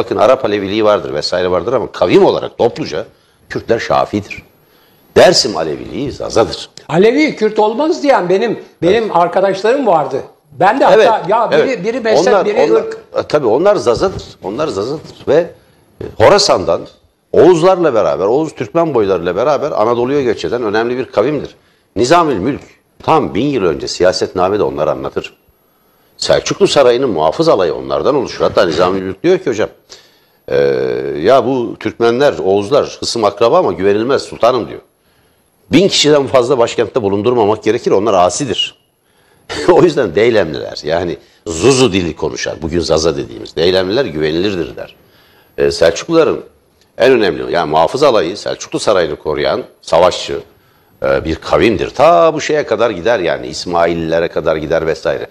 bakın Arap Aleviliği vardır vesaire vardır ama kavim olarak topluca Kürtler Şafi'dir. Dersim Aleviliği Zazadır. Alevi Kürt olmaz diyen benim arkadaşlarım vardı. Ben de hatta biri mezhep, biri ırk. Tabii onlar Zazadır. Onlar Zazadır ve Horasan'dan Oğuzlarla beraber, Oğuz Türkmen boylarıyla beraber Anadolu'ya göç eden önemli bir kavimdir. Nizamül Mülk tam 1000 yıl önce siyasetnamede onları anlatır. Selçuklu Sarayı'nın muhafız alayı onlardan oluşur. Hatta Nizamül Mülk diyor ki hocam, ya bu Türkmenler, Oğuzlar hısım akraba ama güvenilmez sultanım diyor. 1000 kişiden fazla başkentte bulundurmamak gerekir, onlar asidir. O yüzden Deylemliler, yani Zuzu dili konuşan, bugün Zaza dediğimiz Deylemliler güvenilirdir der. Selçukluların en önemli, yani muhafız alayı Selçuklu Sarayı'nı koruyan savaşçı bir kavimdir. Ta bu şeye kadar gider, yani İsmaillilere kadar gider vesaire.